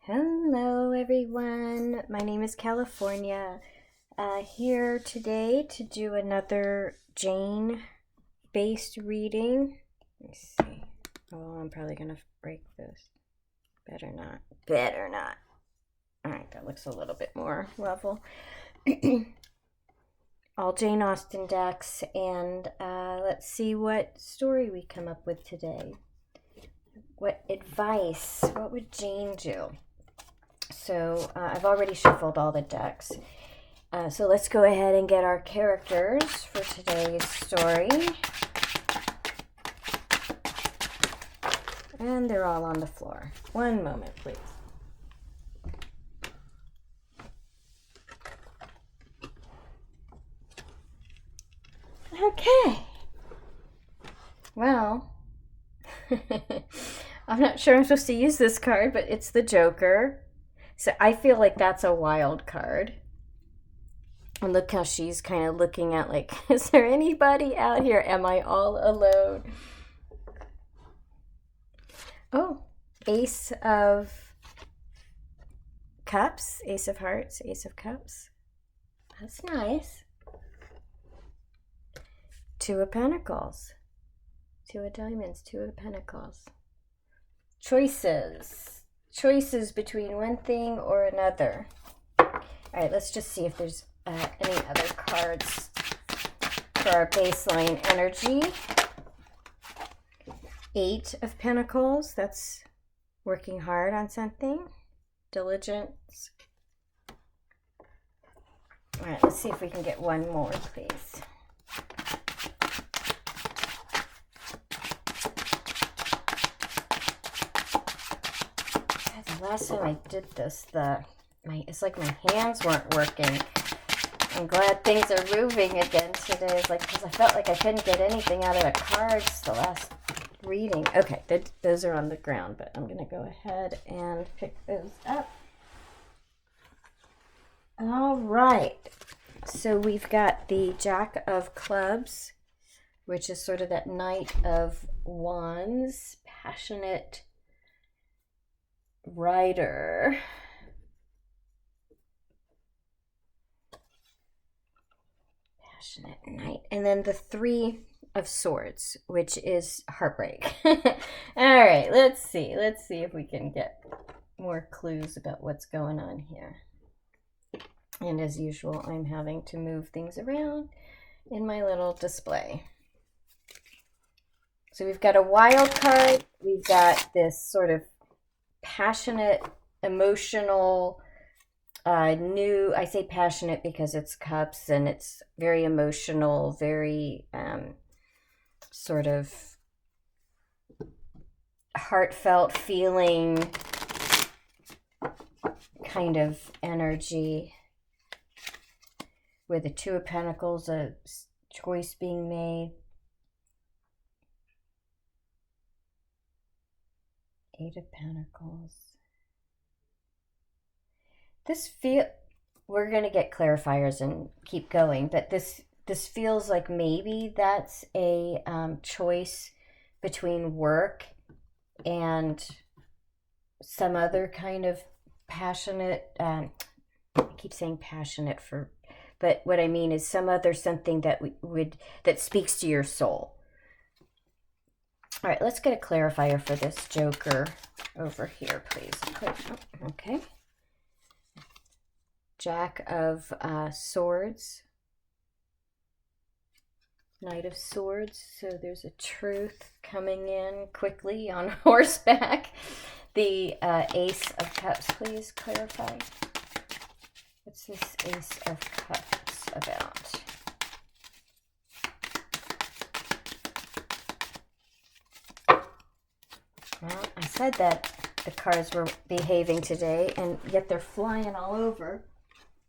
Hello everyone, my name is California. Here today to do another Jane based reading. Let me see. Oh, I'm probably gonna break this. Better not. Better not. Alright, that looks a little bit more level. All Jane Austen decks, and let's see what story we come up with today. What advice? What would Jane do? So I've already shuffled all the decks. So let's go ahead and get our characters for today's story. And they're all on the floor. One moment, please. Okay. Well, I'm not sure I'm supposed to use this card, but it's the Joker. So I feel like that's a wild card. And look how she's kind of looking at like, is there anybody out here? Am I all alone? Oh, Ace of Cups, Ace of Hearts, Ace of Cups. That's nice. Two of Pentacles. Two of Diamonds, Two of Pentacles. Choices between one thing or another. All right, let's just see if there's any other cards for our baseline energy. Eight of Pentacles, that's working hard on something. Diligence. All right, let's see if we can get one more, please. Last time I did this, it's like my hands weren't working. I'm glad things are moving again today. It's like, because I felt like I couldn't get anything out of the cards the last reading. Okay, those are on the ground, but I'm going to go ahead and pick those up. All right. So we've got the Jack of Clubs, which is sort of that Knight of Wands, passionate writer. Passionate knight. And then the Three of Swords, which is heartbreak. All right, let's see if we can get more clues about what's going on here. And as usual, I'm having to move things around in my little display. So we've got a wild card. We've got this sort of passionate, emotional, I say passionate because it's cups and it's very emotional, very sort of heartfelt feeling kind of energy. With the Two of Pentacles, a choice being made. Eight of Pentacles. We're going to get clarifiers and keep going, but this feels like maybe that's a choice between work and some other kind of passionate, I keep saying passionate but what I mean is some other something that that speaks to your soul. All right, let's get a clarifier for this Joker over here, please. Okay. Jack of Swords. Knight of Swords. So there's a truth coming in quickly on horseback. The Ace of Cups, please clarify. What's this Ace of Cups about? Well, I said that the cards were behaving today, and yet they're flying all over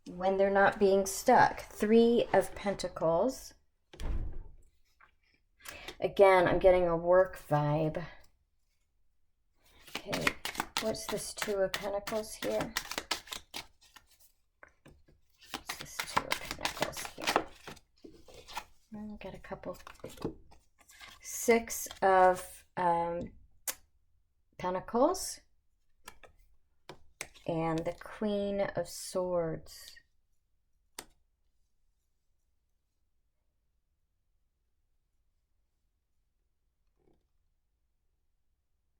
when they're not being stuck. Three of Pentacles. Again, I'm getting a work vibe. Okay, what's this Two of Pentacles here? What's this Two of Pentacles here? I'll get a couple. Six of Pentacles. and the Queen of Swords.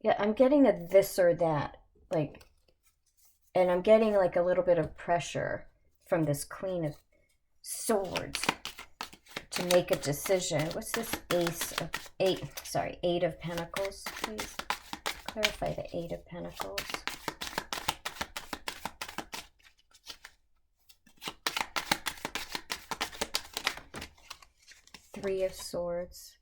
Yeah, I'm getting a this or that, like, and I'm getting like a little bit of pressure from this Queen of Swords to make a decision. What's this Eight of Pentacles, please? Clarify the Eight of Pentacles. Three of Swords.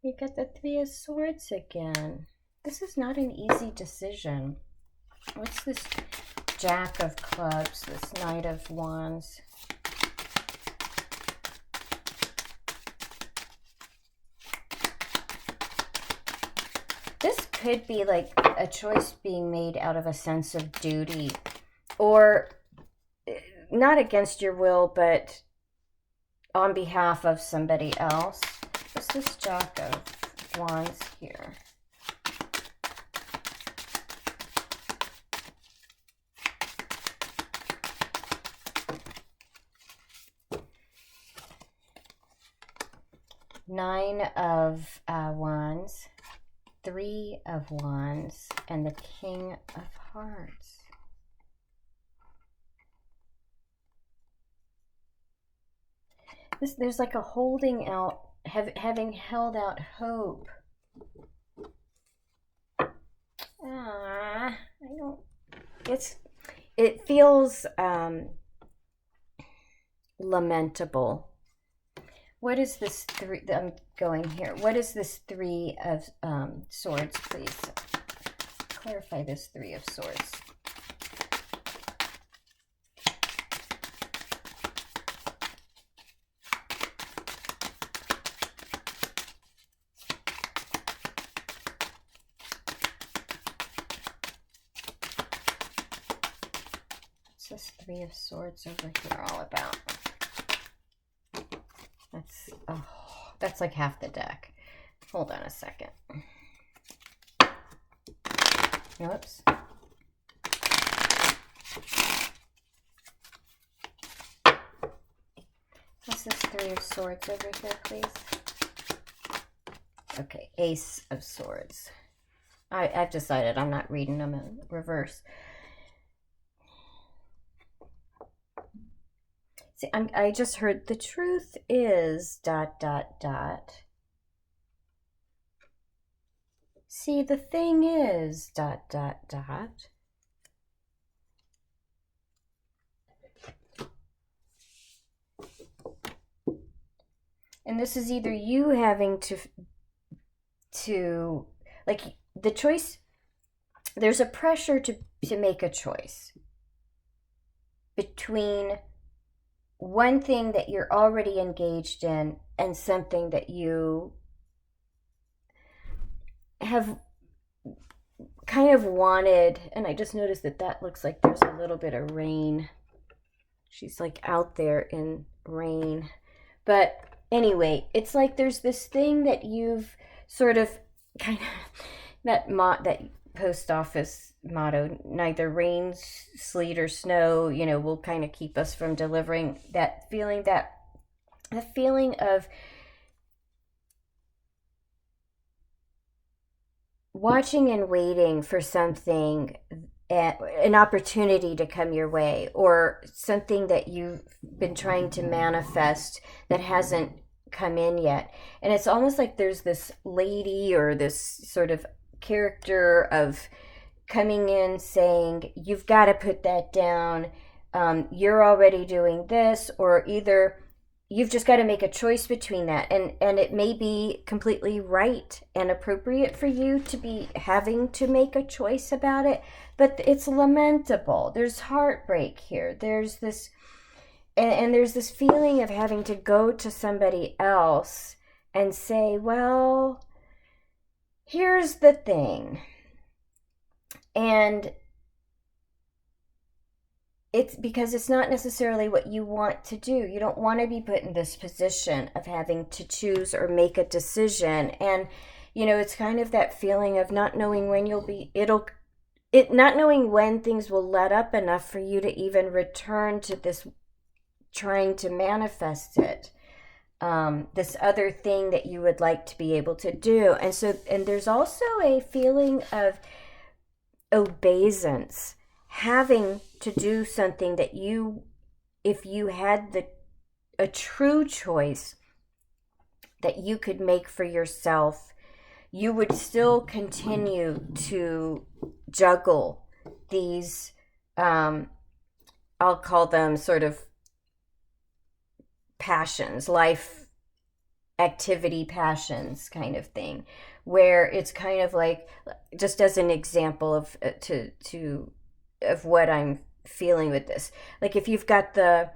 You got the Three of Swords again. This is not an easy decision. What's this Jack of Clubs, this Knight of Wands? This could be like a choice being made out of a sense of duty, or not against your will, but on behalf of somebody else. What's this Jack of Wands here? Nine of Wands, Three of Wands, and the King of Hearts. There's like a holding out, having held out hope. I don't. It feels lamentable. What is this three? I'm going here. What is this Three of Swords, please? Clarify this Three of Swords. What's this Three of Swords over here all about? That's like half the deck. Hold on a second. Oops. What's this Three of Swords over here, please? Okay, Ace of Swords. I've decided I'm not reading them in reverse. See, I just heard the truth is ... See, the thing is ... And this is either you having to like the choice. There's a pressure to make a choice between one thing that you're already engaged in and something that you have kind of wanted. And I just noticed that looks like there's a little bit of rain. She's like out there in rain. But anyway, it's like there's this thing that you've sort of kind of, that post office motto, neither rain, sleet, or snow, will kind of keep us from delivering that feeling, the feeling of watching and waiting for something, an opportunity to come your way, or something that you've been trying to manifest that hasn't come in yet. And it's almost like there's this lady or this sort of character of coming in saying, you've got to put that down, you're already doing this, or either you've just got to make a choice between that, and it may be completely right and appropriate for you to be having to make a choice about it, but it's lamentable. There's heartbreak here. There's this and there's this feeling of having to go to somebody else and say, well, here's the thing. And it's because it's not necessarily what you want to do. You don't want to be put in this position of having to choose or make a decision. And, it's kind of that feeling of not knowing when it not knowing when things will let up enough for you to even return to this trying to manifest it, this other thing that you would like to be able to do. And there's also a feeling of obeisance, having to do something that you, if you had a true choice that you could make for yourself, you would still continue to juggle these, I'll call them sort of passions, life activity passions kind of thing, where it's kind of like, just as an example of what I'm feeling with this, like if you've got the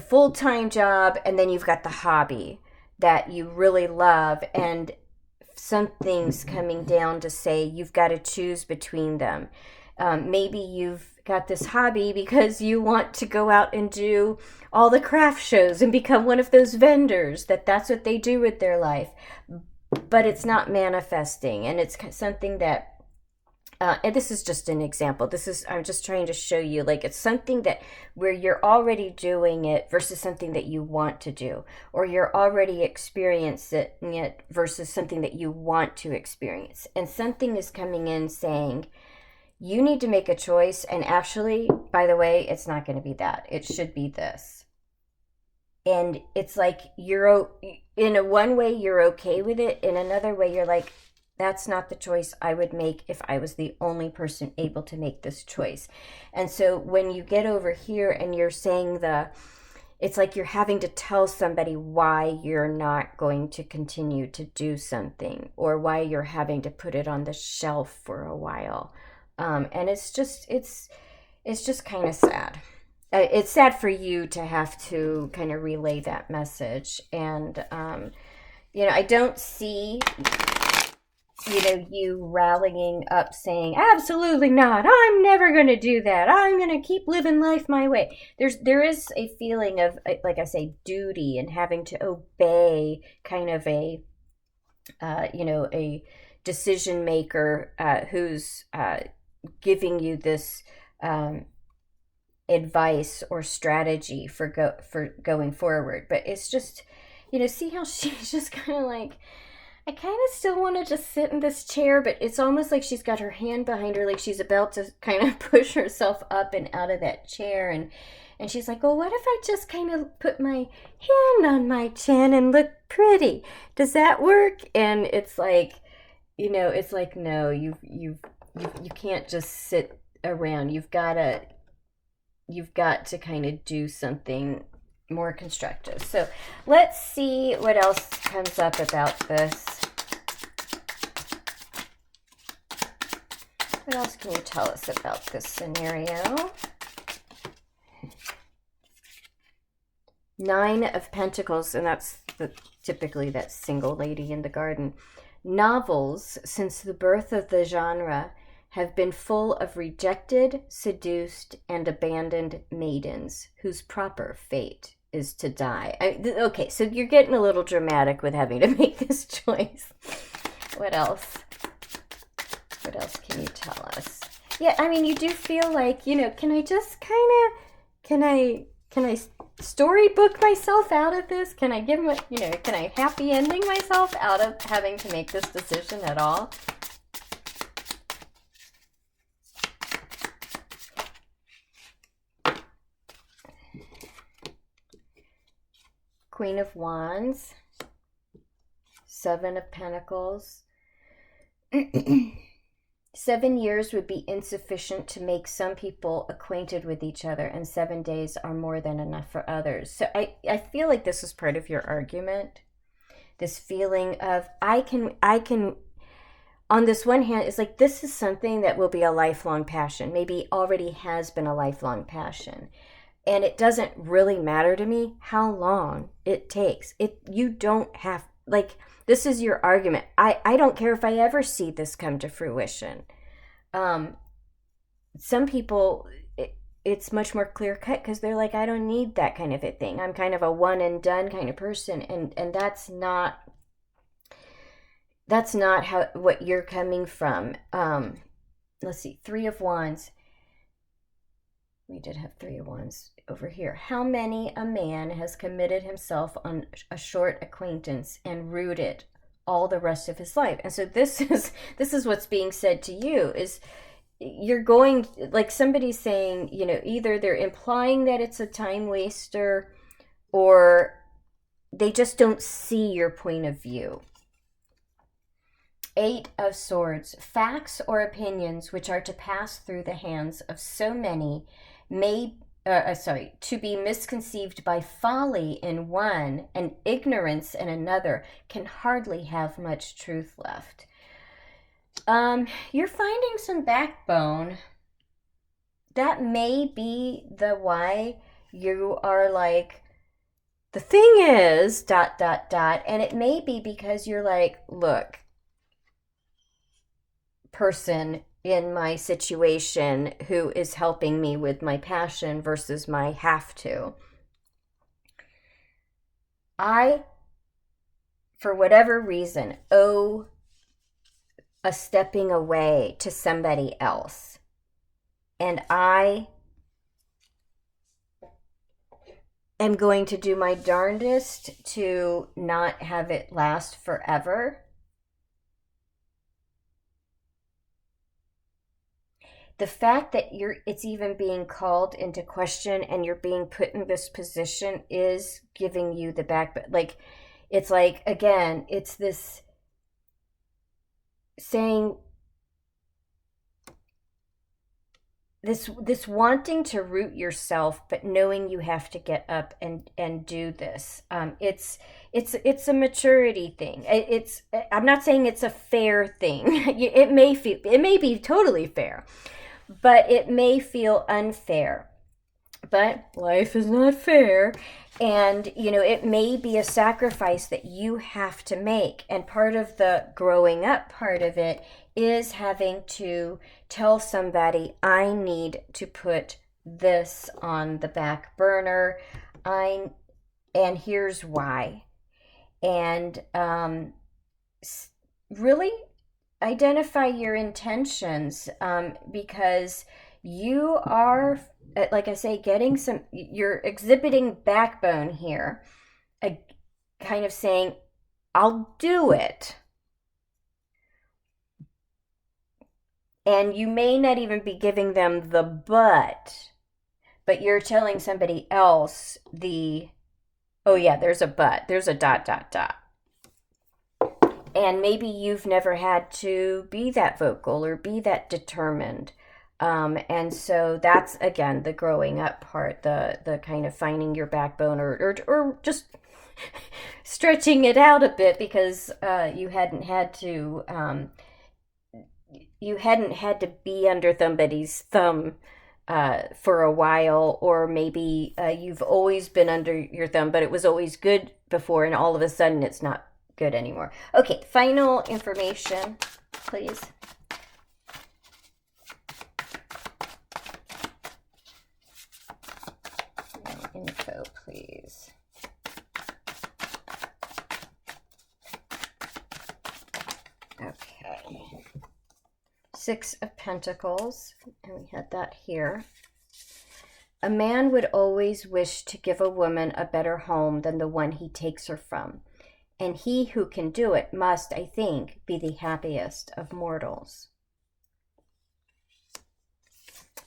full-time job and then you've got the hobby that you really love, and something's coming down to say you've got to choose between them. Maybe you've got this hobby because you want to go out and do all the craft shows and become one of those vendors, that's what they do with their life, but it's not manifesting, and it's something that and this is just an example. I'm just trying to show you, like, it's something that where you're already doing it versus something that you want to do, or you're already experiencing it versus something that you want to experience. And something is coming in saying, you need to make a choice. And actually, by the way, it's not going to be that. It should be this. And it's like, in a one way, you're okay with it. In another way, you're like, that's not the choice I would make if I was the only person able to make this choice. And so when you get over here and you're saying it's like you're having to tell somebody why you're not going to continue to do something, or why you're having to put it on the shelf for a while. And it's just kind of sad. It's sad for you to have to kind of relay that message. And, I don't see, you rallying up saying, absolutely not, I'm never going to do that, I'm going to keep living life my way. There is a feeling of, like I say, duty and having to obey, kind of a decision maker who's giving you this advice or strategy for going forward. But it's just, see how she's just kind of like, I kind of still want to just sit in this chair, but it's almost like she's got her hand behind her, like she's about to kind of push herself up and out of that chair. And she's like, well, what if I just kind of put my hand on my chin and look pretty? Does that work? And it's like, it's like, no, you can't just sit around. You've got to kind of do something more constructive. So let's see what else comes up about this. What else can you tell us about this scenario? 9 of Pentacles, and that's typically that single lady in the garden. Novels, since the birth of the genre, have been full of rejected, seduced, and abandoned maidens whose proper fate is to die. Okay, so you're getting a little dramatic with having to make this choice. What else? What else can you tell us? Yeah, I mean, you do feel like, can I just can I storybook myself out of this? Can I can I happy ending myself out of having to make this decision at all? Queen of Wands, 7 of Pentacles. 7 years would be insufficient to make some people acquainted with each other, and 7 days are more than enough for others. So I feel like this is part of your argument. This feeling of, I can, on this one hand, it's like, this is something that will be a lifelong passion, maybe already has been a lifelong passion. And it doesn't really matter to me how long it takes. You don't have, like, this is your argument. I don't care if I ever see this come to fruition. Some people, it's much more clear cut because they're like, I don't need that kind of a thing. I'm kind of a one and done kind of person. And that's not what you're coming from. let's see, Three of Wands. We did have Three of Wands over here. How many a man has committed himself on a short acquaintance and rooted all the rest of his life? And so this is what's being said to you, is you're going, like somebody's saying, either they're implying that it's a time waster, or they just don't see your point of view. Eight of Swords. Facts or opinions which are to pass through the hands of so many to be misconceived by folly in one and ignorance in another, can hardly have much truth left. You're finding some backbone. That may be the why you are like, the thing is, ... And it may be because you're like, look, person in my situation who is helping me with my passion versus my have to. I, for whatever reason, owe a stepping away to somebody else. And I am going to do my darndest to not have it last forever. The fact that it's even being called into question and you're being put in this position is giving you the back. Like, it's like, again, it's this saying, this wanting to root yourself, but knowing you have to get up and do this. It's a maturity thing. I'm not saying it's a fair thing. It may be totally fair, but it may feel unfair. But life is not fair, and it may be a sacrifice that you have to make. And part of the growing up part of it is having to tell somebody, I need to put this on the back burner, and here's why. And really identify your intentions, because you are, like I say, you're exhibiting backbone here, kind of saying, I'll do it. And you may not even be giving them the but you're telling somebody else oh yeah, there's a but, there's a ... And maybe you've never had to be that vocal or be that determined. And so that's, again, the growing up part, the kind of finding your backbone, or just stretching it out a bit, because you hadn't had to be under somebody's thumb for a while, or maybe you've always been under your thumb, but it was always good before, and all of a sudden it's not good anymore. Okay, final information, please. Info, please. Okay. Six of Pentacles, and we had that here. A man would always wish to give a woman a better home than the one he takes her from. And he who can do it must, I think, be the happiest of mortals.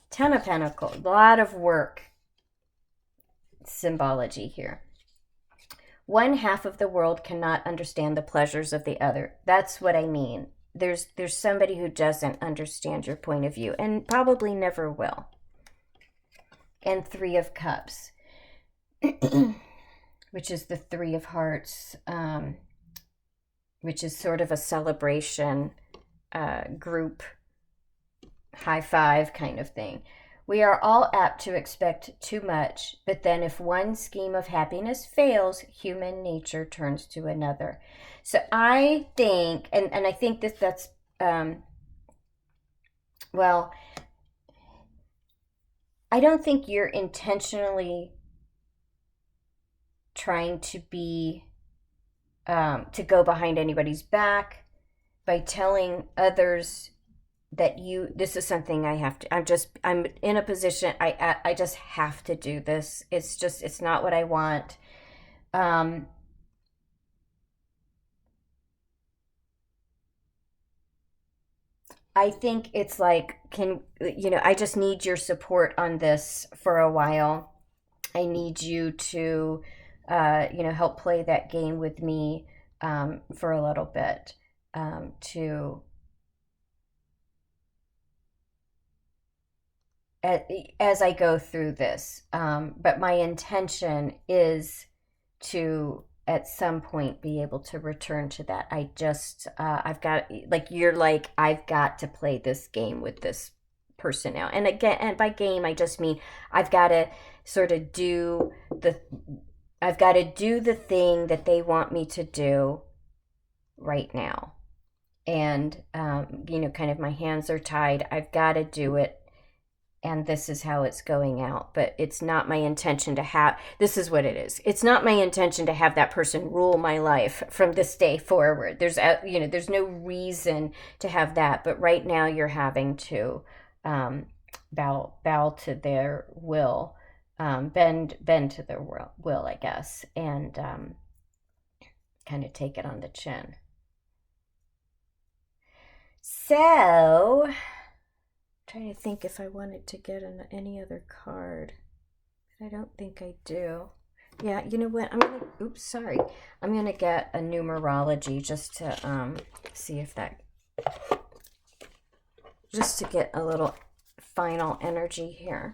Ten of Pentacles, a lot of work symbology here. One half of the world cannot understand the pleasures of the other. That's what I mean. There's somebody who doesn't understand your point of view, and probably never will. And Three of Cups, which is the Three of Hearts, which is sort of a celebration, group high five kind of thing. We are all apt to expect too much, but then if one scheme of happiness fails, human nature turns to another. So I think, and I think that's, well, I don't think you're intentionally trying to be, to go behind anybody's back by telling others that this is something I have to, I'm in a position, I just have to do this. It's not what I want. Um, I think it's like, I just need your support on this for a while. I need you to, help play that game with me for a little bit, to as I go through this. But my intention is to at some point be able to return to that. I've got, like, you're like, I've got to play this game with this person now. And again, and by game, I just mean I've got to sort of I've got to do the thing that they want me to do right now. And, kind of my hands are tied. I've got to do it, and this is how it's going out. But it's not my intention to have, this is what it is. It's not my intention to have that person rule my life from this day forward. There's no reason to have that. But right now you're having to bow to their will, bend to their will, I guess, and kind of take it on the chin. So, trying to think if I wanted to get any other card. I don't think I do. Yeah, you know what? I'm gonna get a numerology just to see if that, just to get a little final energy here.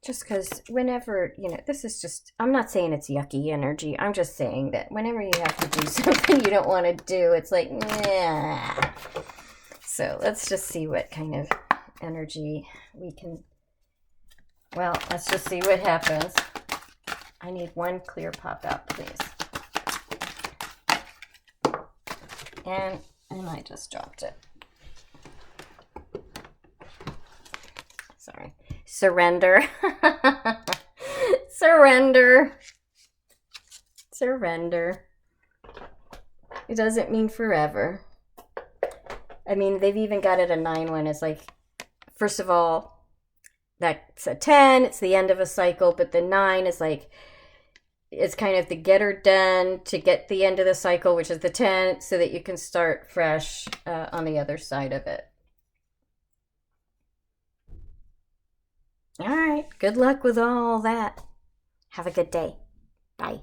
Just because whenever, this is just, I'm not saying it's yucky energy. I'm just saying that whenever you have to do something you don't want to do, it's like, nah. So let's just see what kind of energy we can, well, let's just see what happens. I need one clear pop out, please. And I just dropped it. Sorry. Surrender. Surrender. Surrender. It doesn't mean forever. I mean, they've even got it a 9-1. It's like, first of all, that's a 10. It's the end of a cycle. But the 9 is like, it's kind of the get her done to get the end of the cycle, which is the 10, so that you can start fresh on the other side of it. All right. Good luck with all that. Have a good day. Bye.